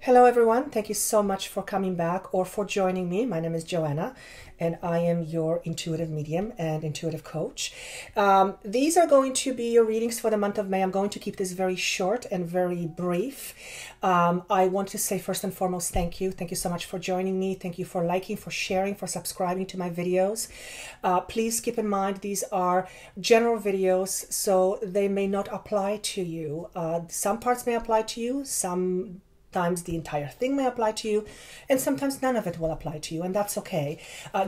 Hello everyone, thank you so much for coming back or for joining me. My name is Joanna and I am your intuitive medium and intuitive coach. These are going to be your readings for the month of May. I'm going to keep this very short and very brief. I want to say first and foremost, thank you. Thank you so much for joining me. Thank you for liking, for sharing, for subscribing to my videos. Please keep in mind these are general videos, so they may not apply to you. Some parts may apply to you, sometimes the entire thing may apply to you, and sometimes none of it will apply to you, and that's okay.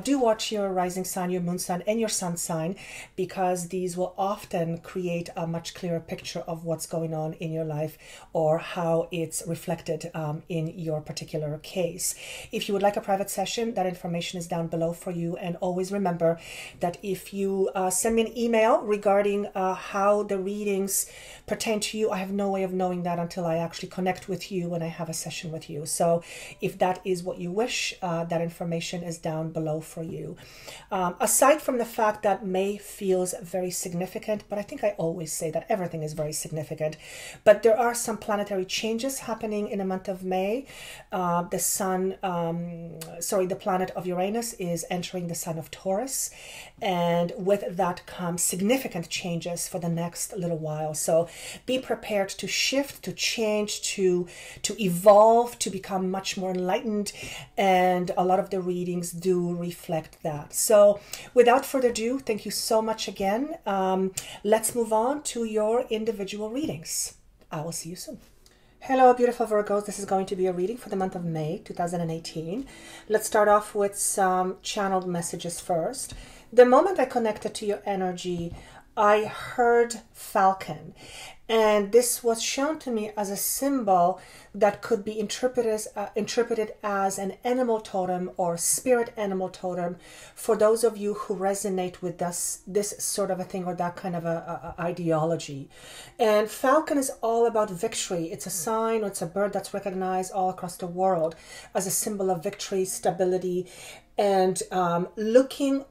Do watch your rising sign, your moon sign, and your sun sign, because these will often create a much clearer picture of what's going on in your life or how it's reflected in your particular case. If you would like a private session, that information is down below for you, and always remember that if you send me an email regarding how the readings pertain to you, I have no way of knowing that until I actually connect with you when I have a session with you. So if that is what you wish, that information is down below for you. Aside from the fact that May feels very significant, but I think I always say that everything is very significant, but there are some planetary changes happening in the month of May. The planet of Uranus is entering the sign of Taurus, and with that comes significant changes for the next little while. So be prepared to shift, to change, to evolve, to become much more enlightened, and a lot of the readings do reflect that. So without further ado, thank you so much again. Let's move on to your individual readings. I will see you soon. Hello beautiful Virgos, this is going to be a reading for the month of May 2018. Let's start off with some channeled messages first. The moment I connected to your energy, I heard falcon, and this was shown to me as a symbol that could be interpreted as an animal totem or spirit animal totem for those of you who resonate with this sort of a thing or that kind of a ideology. And falcon is all about victory. It's a sign, or it's a bird that's recognized all across the world as a symbol of victory, stability, and looking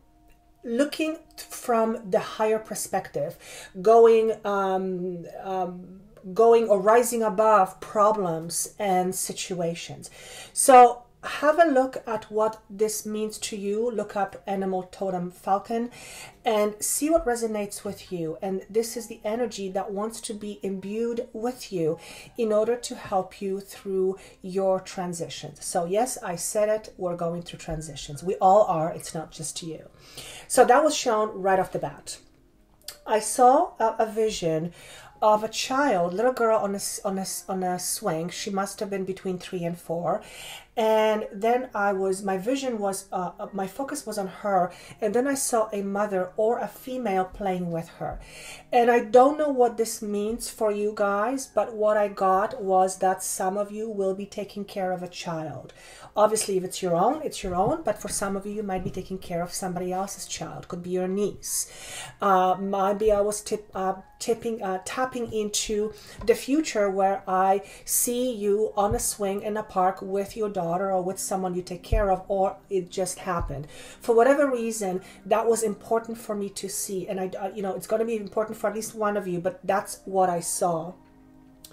from the higher perspective, going or rising above problems and situations. So have a look at what this means to you. Look up animal totem falcon and see what resonates with you. And this is the energy that wants to be imbued with you in order to help you through your transitions. So yes, I said it, we're going through transitions. We all are, it's not just you. So that was shown right off the bat. I saw a vision of a child, little girl on a swing. She must have been between 3 and 4. And then my vision was, my focus was on her. And then I saw a mother or a female playing with her. And I don't know what this means for you guys, but what I got was that some of you will be taking care of a child. Obviously, if it's your own, it's your own. But for some of you, you might be taking care of somebody else's child. Could be your niece. Maybe I was tapping into the future where I see you on a swing in a park with your daughter or with someone you take care of, or it just happened. For whatever reason, that was important for me to see. And it's going to be important for at least one of you, but that's what I saw.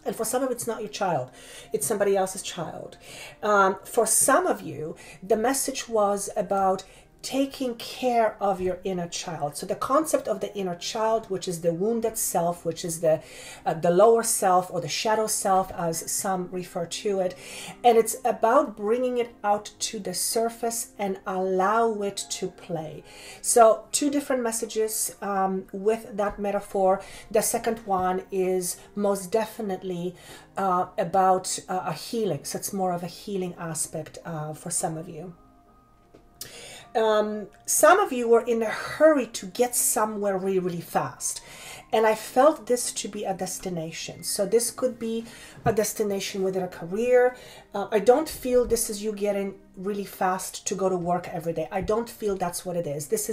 And for some of it's not your child, it's somebody else's child. For some of you, the message was about taking care of your inner child. So the concept of the inner child, which is the wounded self, which is the lower self or the shadow self, as some refer to it. And it's about bringing it out to the surface and allow it to play. So two different messages with that metaphor. The second one is most definitely about a healing. So it's more of a healing aspect for some of you. Some of you were in a hurry to get somewhere really, really fast. And I felt this to be a destination. So this could be a destination within a career. I don't feel this is you getting really fast to go to work every day. I don't feel that's what it is. This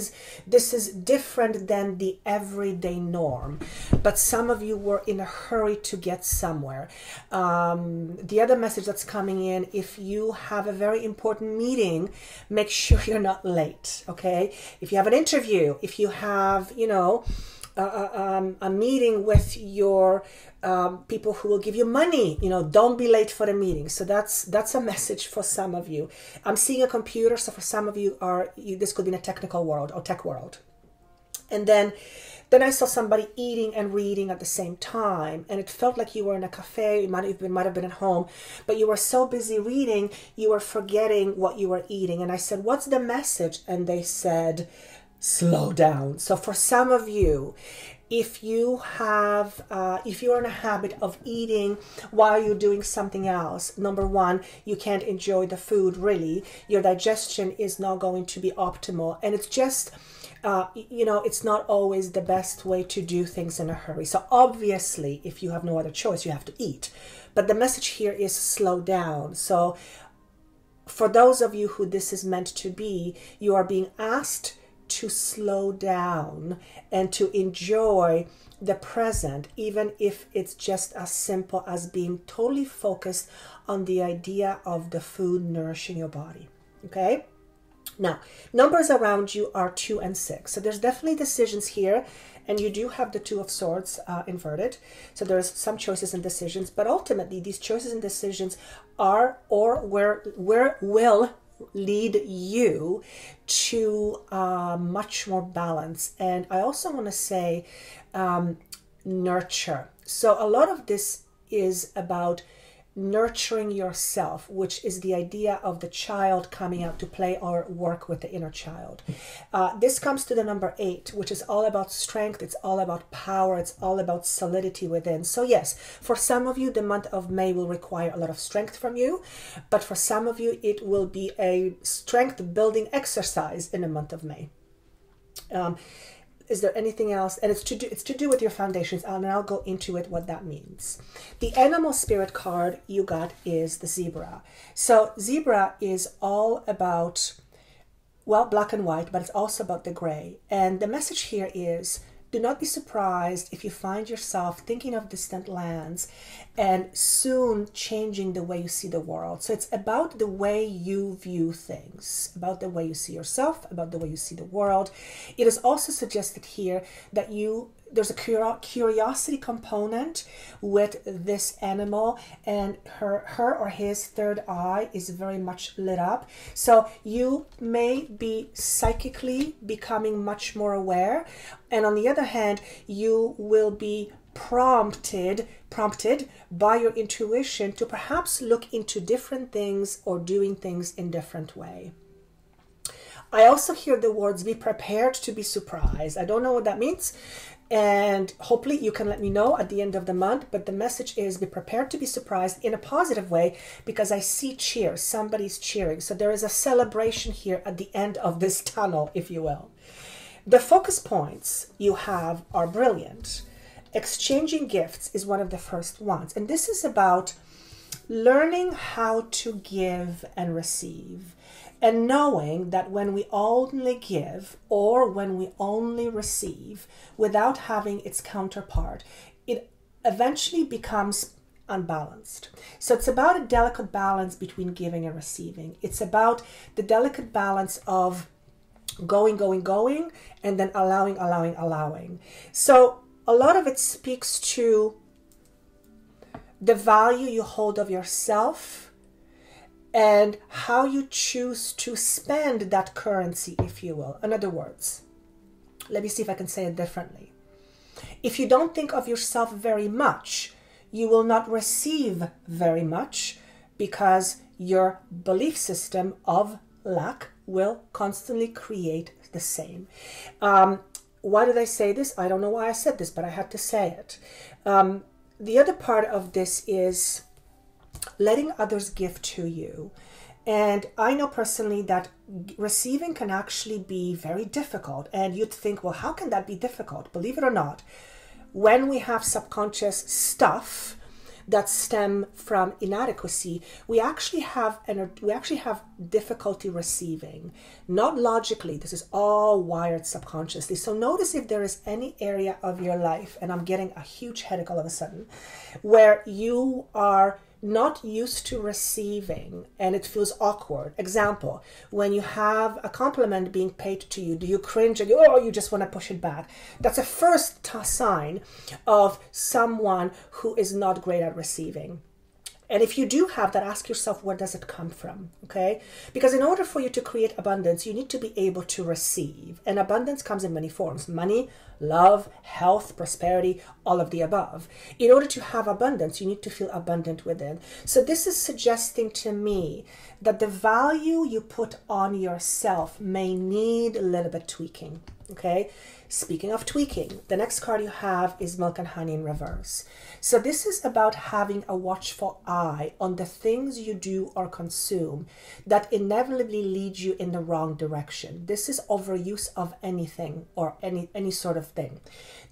is different than the everyday norm. But some of you were in a hurry to get somewhere. The other message that's coming in, if you have a very important meeting, make sure you're not late, okay? If you have an interview, if you have, a meeting with your people who will give you money. Don't be late for the meeting. So that's a message for some of you. I'm seeing a computer, so for some of you, this could be in a technical world or tech world. And then I saw somebody eating and reading at the same time, and it felt like you were in a cafe. It might have been at home, but you were so busy reading, you were forgetting what you were eating. And I said, "What's the message?" And they said, "Slow down." So for some of you, if you're in a habit of eating while you're doing something else, number one, you can't enjoy the food really. Your digestion is not going to be optimal, and it's just it's not always the best way to do things in a hurry. So obviously, if you have no other choice, you have to eat. But the message here is slow down. So for those of you who this is meant to be, you are being asked to slow down and to enjoy the present, even if it's just as simple as being totally focused on the idea of the food nourishing your body. Okay? Now, numbers around you are 2 and 6. So there's definitely decisions here, and you do have the 2 of Swords inverted. So there's some choices and decisions, but ultimately these choices and decisions are or will lead you to much more balance. And I also want to say nurture. So a lot of this is about nurturing yourself, which is the idea of the child coming out to play or work with the inner child. This comes to the number 8, which is all about strength. It's all about power. It's all about solidity within. So yes, for some of you, the month of May will require a lot of strength from you, but for some of you, it will be a strength building exercise in the month of May. Is there anything else? And it's to do with your foundations, and I'll go into it, what that means. The animal spirit card you got is the zebra. So zebra is all about, well, black and white, but it's also about the gray. And the message here is, do not be surprised if you find yourself thinking of distant lands and soon changing the way you see the world. So it's about the way you view things, about the way you see yourself, about the way you see the world. It is also suggested here that there's a curiosity component with this animal, and her or his third eye is very much lit up. So you may be psychically becoming much more aware, and on the other hand, you will be prompted by your intuition to perhaps look into different things or doing things in different way. I also hear the words, be prepared to be surprised. I don't know what that means, and hopefully you can let me know at the end of the month, but the message is be prepared to be surprised in a positive way, because I see cheers, somebody's cheering. So there is a celebration here at the end of this tunnel, if you will. The focus points you have are brilliant. Exchanging gifts is one of the first ones, and this is about learning how to give and receive, and knowing that when we only give or when we only receive without having its counterpart, it eventually becomes unbalanced. So it's about a delicate balance between giving and receiving. It's about the delicate balance of going, and then allowing. So a lot of it speaks to the value you hold of yourself and how you choose to spend that currency, if you will. In other words, let me see if I can say it differently. If you don't think of yourself very much, you will not receive very much, because your belief system of lack will constantly create the same. Why did I say this? I don't know why I said this, but I had to say it. The other part of this is letting others give to you. And I know personally that receiving can actually be very difficult. And you'd think, well, how can that be difficult? Believe it or not, when we have subconscious stuff that stem from inadequacy, we actually have difficulty receiving. Not logically, this is all wired subconsciously. So notice if there is any area of your life, and I'm getting a huge headache all of a sudden, where you are not used to receiving and it feels awkward. Example, when you have a compliment being paid to you, do you cringe and go, oh, you just want to push it back? That's a first sign of someone who is not great at receiving. And if you do have that, ask yourself, where does it come from? Okay? Because in order for you to create abundance, you need to be able to receive. And abundance comes in many forms: money, love, health, prosperity, all of the above. In order to have abundance, you need to feel abundant within. So this is suggesting to me that the value you put on yourself may need a little bit tweaking. Okay? Speaking of tweaking, the next card you have is Milk and Honey in reverse. So this is about having a watchful eye on the things you do or consume that inevitably lead you in the wrong direction. This is overuse of anything or any sort of thing.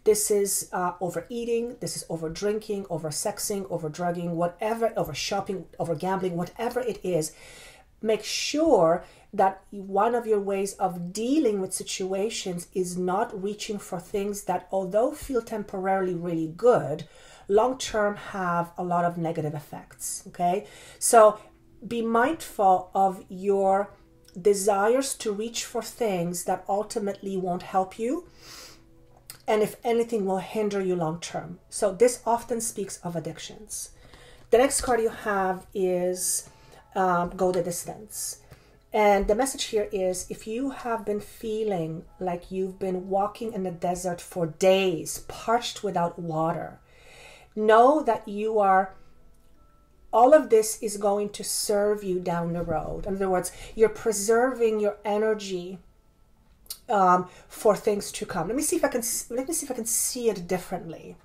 This is overeating, this is over drinking, over sexing, over drugging, whatever, over shopping, over gambling, whatever it is. Make sure that one of your ways of dealing with situations is not reaching for things that, although feel temporarily really good, long-term have a lot of negative effects, okay? So be mindful of your desires to reach for things that ultimately won't help you, and if anything will hinder you long-term. So this often speaks of addictions. The next card you have is Go the Distance. And the message here is, if you have been feeling like you've been walking in the desert for days, parched without water, know that all of this is going to serve you down the road. In other words, you're preserving your energy for things to come. Let me see if I can see it differently.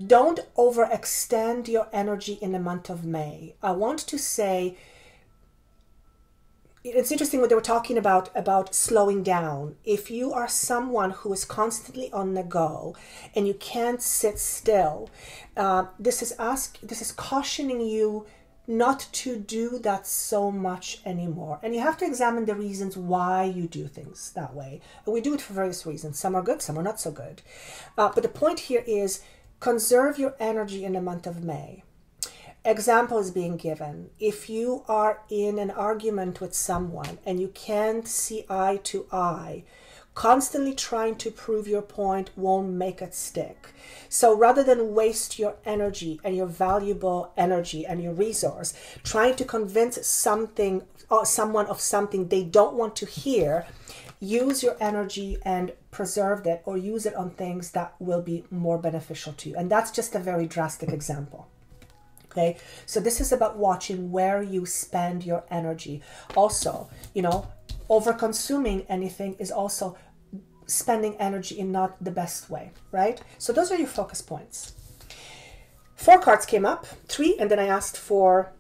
Don't overextend your energy in the month of May. I want to say, it's interesting what they were talking about slowing down. If you are someone who is constantly on the go and you can't sit still, this is cautioning you not to do that so much anymore. And you have to examine the reasons why you do things that way. And we do it for various reasons. Some are good, some are not so good. But the point here is, conserve your energy in the month of May. Example is being given. If you are in an argument with someone and you can't see eye to eye, constantly trying to prove your point won't make it stick. So rather than waste your energy and your valuable energy and your resource trying to convince someone of something they don't want to hear, use your energy and preserve it, or use it on things that will be more beneficial to you. And that's just a very drastic example. Okay, so this is about watching where you spend your energy. Also, over consuming anything is also spending energy in not the best way, right? So those are your focus points. 4 cards came up, 3, and then I asked for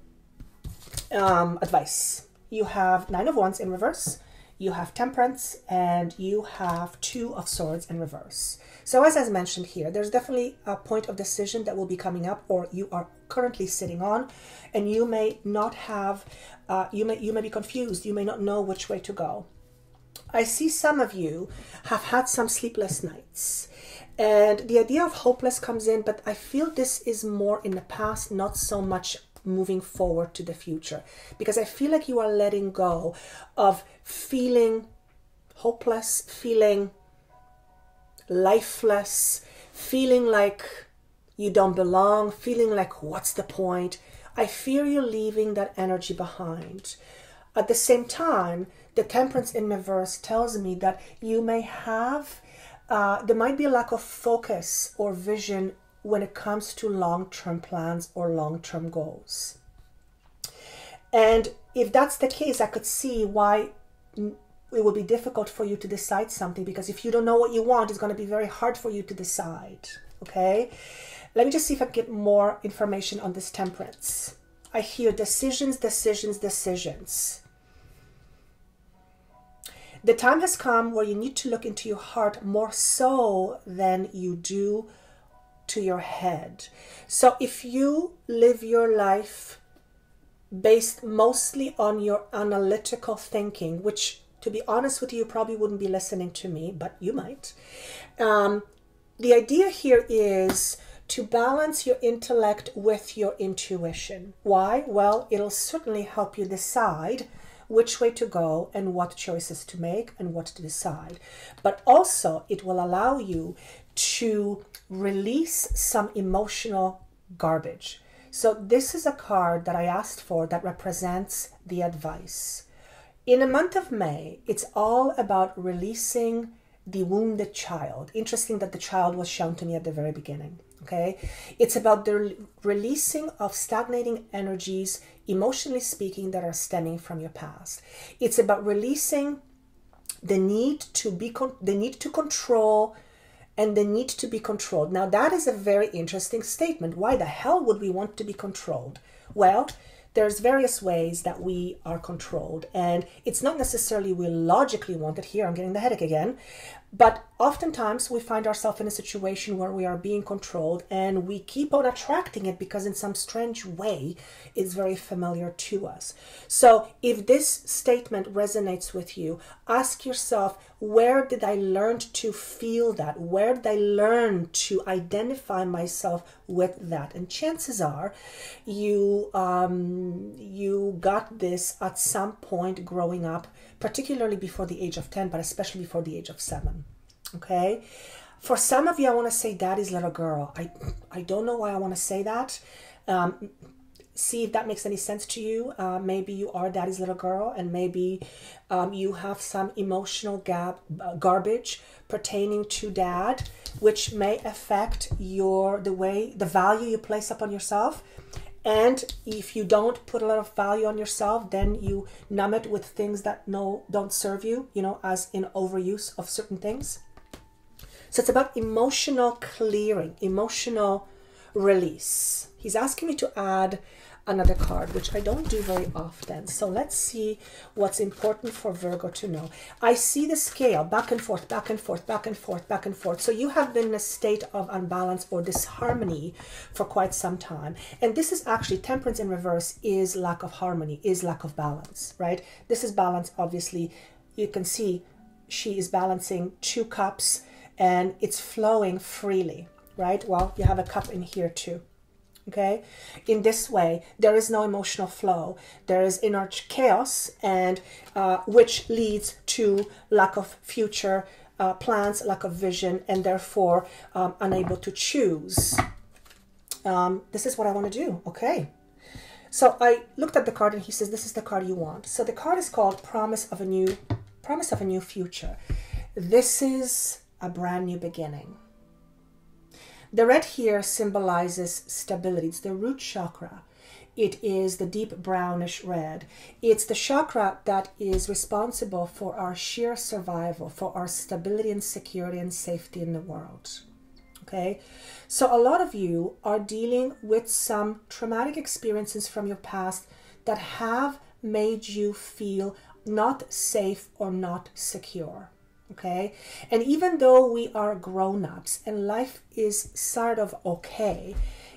advice. You have 9 of Wands in reverse, you have Temperance, and you have 2 of Swords in reverse. So as I mentioned here, there's definitely a point of decision that will be coming up, or you are currently sitting on, and you may not have, you may be confused, you may not know which way to go. I see some of you have had some sleepless nights, and the idea of hopeless comes in, but I feel this is more in the past, not so much moving forward to the future, because I feel like you are letting go of feeling hopeless, feeling lifeless, feeling like you don't belong, feeling like what's the point. I fear you're leaving that energy behind. At the same time, the Temperance in reverse tells me that you may have, there might be a lack of focus or vision when it comes to long-term plans or long-term goals. And if that's the case, I could see why it would be difficult for you to decide something, because if you don't know what you want, it's going to be very hard for you to decide. Okay? Let me just see if I can get more information on this Temperance. I hear decisions, decisions, decisions. The time has come where you need to look into your heart more so than you do to your head. So if you live your life based mostly on your analytical thinking, which, to be honest with you, you probably wouldn't be listening to me, but you might. The idea here is to balance your intellect with your intuition. Why? Well, it'll certainly help you decide which way to go and what choices to make and what to decide. But also it will allow you to release some emotional garbage. So this is a card that I asked for that represents the advice. In the month of May, it's all about releasing the wounded child. Interesting that the child was shown to me at the very beginning. Okay, it's about the releasing of stagnating energies, emotionally speaking, that are stemming from your past. It's about releasing the need to control and the need to be controlled. Now that is a very interesting statement. Why the hell would we want to be controlled? Well, there's various ways that we are controlled, and it's not necessarily we logically want it. Here, I'm getting the headache again. But oftentimes we find ourselves in a situation where we are being controlled and we keep on attracting it because in some strange way it's very familiar to us. So if this statement resonates with you, ask yourself, where did I learn to feel that? Where did I learn to identify myself with that? And chances are you got this at some point growing up, particularly before the age of 10, but especially before the age of 7. Okay? For some of you, I want to say daddy's little girl. I don't know why I want to say that. See if that makes any sense to you. Maybe you are daddy's little girl, and maybe you have some emotional garbage pertaining to dad, which may affect the value you place upon yourself. And if you don't put a lot of value on yourself, then you numb it with things that don't serve you, as in overuse of certain things. So it's about emotional clearing, emotional release. He's asking me to add another card, which I don't do very often. So let's see what's important for Virgo to know. I see the scale back and forth, back and forth, back and forth, back and forth. So you have been in a state of unbalance or disharmony for quite some time. And this is actually, temperance in reverse is lack of harmony, is lack of balance, right? This is balance, obviously. You can see she is balancing 2 cups and it's flowing freely, right? Well, you have a cup in here too. Okay, in this way, there is no emotional flow. There is inner chaos, and which leads to lack of future plans, lack of vision, and therefore unable to choose. This is what I want to do. Okay, so I looked at the card, and he says this is the card you want. So the card is called Promise of a New Future. This is a brand new beginning. The red here symbolizes stability. It's the root chakra. It is the deep brownish red. It's the chakra that is responsible for our sheer survival, for our stability and security and safety in the world. Okay? So a lot of you are dealing with some traumatic experiences from your past that have made you feel not safe or not secure. Okay, and even though we are grown-ups and life is sort of okay,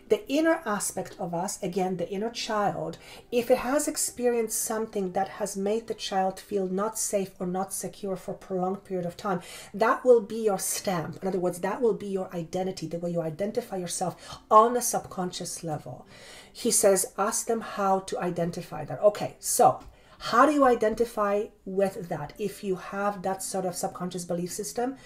the inner aspect of us, again, the inner child, if it has experienced something that has made the child feel not safe or not secure for a prolonged period of time, that will be your stamp. In other words, that will be your identity, the way you identify yourself on a subconscious level. He says, ask them how to identify that. Okay, so how do you identify with that? If you have that sort of subconscious belief system,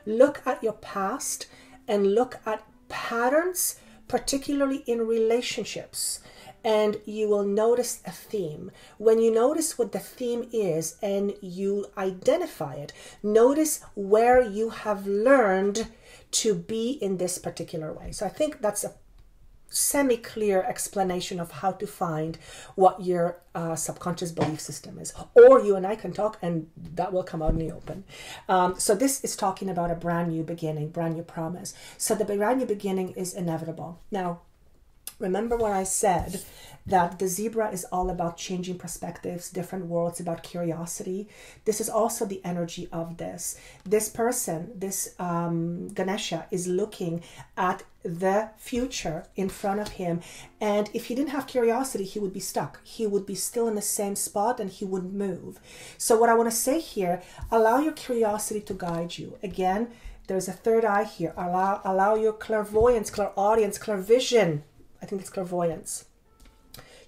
look at your past and look at patterns, particularly in relationships, and you will notice a theme. When you notice what the theme is and you identify it, notice where you have learned to be in this particular way. So I think that's a semi-clear explanation of how to find what your subconscious belief system is. Or you and I can talk and that will come out in the open. So this is talking about a brand new beginning, brand new promise. So the brand new beginning is inevitable. Now, remember what I said, that the zebra is all about changing perspectives, different worlds, about curiosity. This is also the energy of this. This person, this Ganesha, is looking at the future in front of him. And if he didn't have curiosity, he would be stuck. He would be still in the same spot and he wouldn't move. So what I want to say here, allow your curiosity to guide you. Again, There's a third eye here. Allow your clairvoyance, clairaudience, clairvision. I think it's clairvoyance.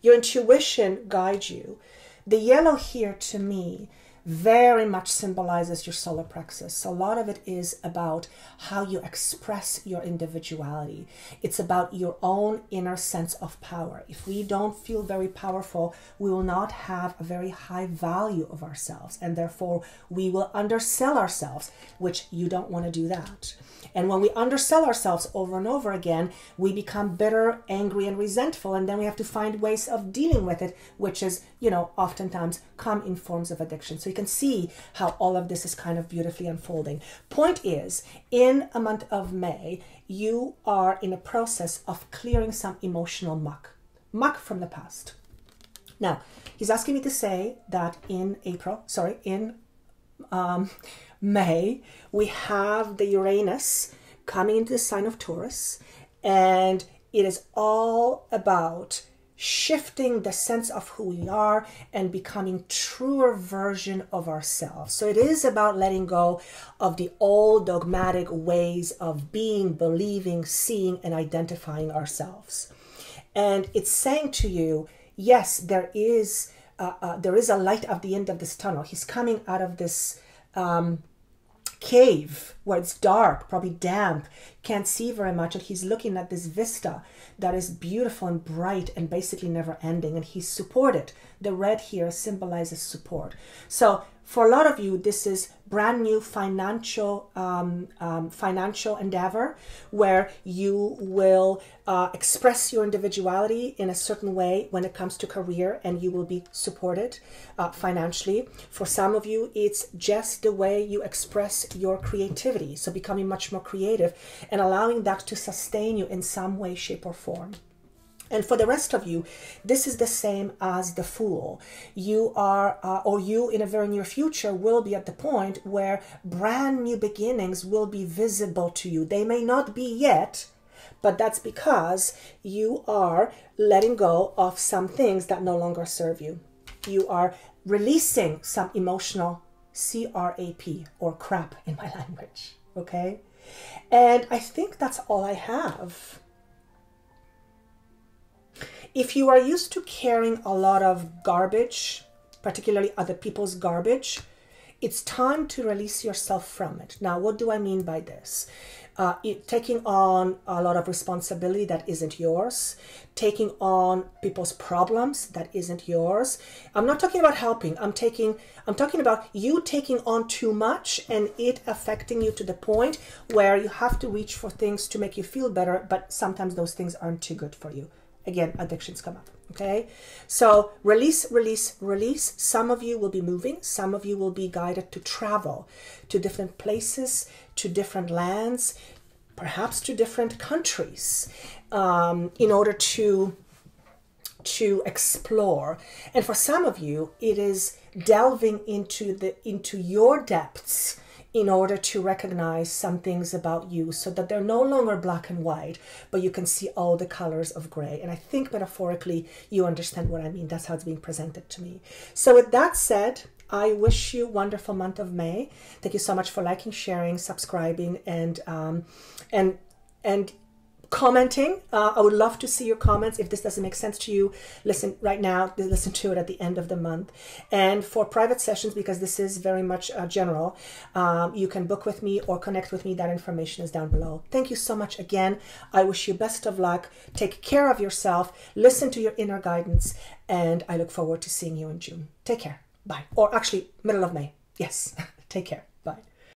Your intuition guide you. The yellow here to me very much symbolizes your solar plexus. So a lot of it is about how you express your individuality. It's about your own inner sense of power. If we don't feel very powerful, we will not have a very high value of ourselves, and therefore we will undersell ourselves, which you don't want to do that. And when we undersell ourselves over and over again, we become bitter, angry, and resentful, and then we have to find ways of dealing with it, which is, you know, oftentimes come in forms of addiction. So you can see how all of this is kind of beautifully unfolding. Point is, in a month of May, you are in a process of clearing some emotional muck from the past. Now, he's asking me to say that in May, we have the Uranus coming into the sign of Taurus, and it is all about shifting the sense of who we are and becoming truer version of ourselves. So it is about letting go of the old dogmatic ways of being, believing, seeing, and identifying ourselves. And it's saying to you, yes, there is a light at the end of this tunnel. He's coming out of this cave where it's dark, probably damp, can't see very much, and he's looking at this vista that is beautiful and bright and basically never ending, and he's supported. The red here symbolizes support. So for a lot of you, this is brand new financial endeavor where you will express your individuality in a certain way when it comes to career, and you will be supported financially. For some of you, it's just the way you express your creativity. So becoming much more creative and allowing that to sustain you in some way, shape, or form. And for the rest of you, this is the same as the Fool. You are, or you in a very near future will be at the point where brand new beginnings will be visible to you. They may not be yet, but that's because you are letting go of some things that no longer serve you. You are releasing some emotional crap, or crap in my language, okay? And I think that's all I have. If you are used to carrying a lot of garbage, particularly other people's garbage, it's time to release yourself from it. Now, what do I mean by this? Taking on a lot of responsibility that isn't yours, taking on people's problems that isn't yours. I'm not talking about helping. I'm talking about you taking on too much and it affecting you to the point where you have to reach for things to make you feel better, but sometimes those things aren't too good for you. Again, addictions come up, okay? So release, release, release. Some of you will be moving. Some of you will be guided to travel to different places, to different lands, perhaps to different countries, in order to explore. And for some of you, it is delving into your depths in order to recognize some things about you so that they're no longer black and white, but you can see all the colors of gray. And I think metaphorically, you understand what I mean. That's how it's being presented to me. So with that said, I wish you a wonderful month of May. Thank you so much for liking, sharing, subscribing, and commenting. I would love to see your comments. If this doesn't make sense to you, listen right now, listen to it at the end of the month. And for private sessions, because this is very much general, you can book with me or connect with me. That information is down below. Thank you so much again. I wish you best of luck. Take care of yourself. Listen to your inner guidance. And I look forward to seeing you in June. Take care. Bye. Or actually, middle of May. Yes. Take care.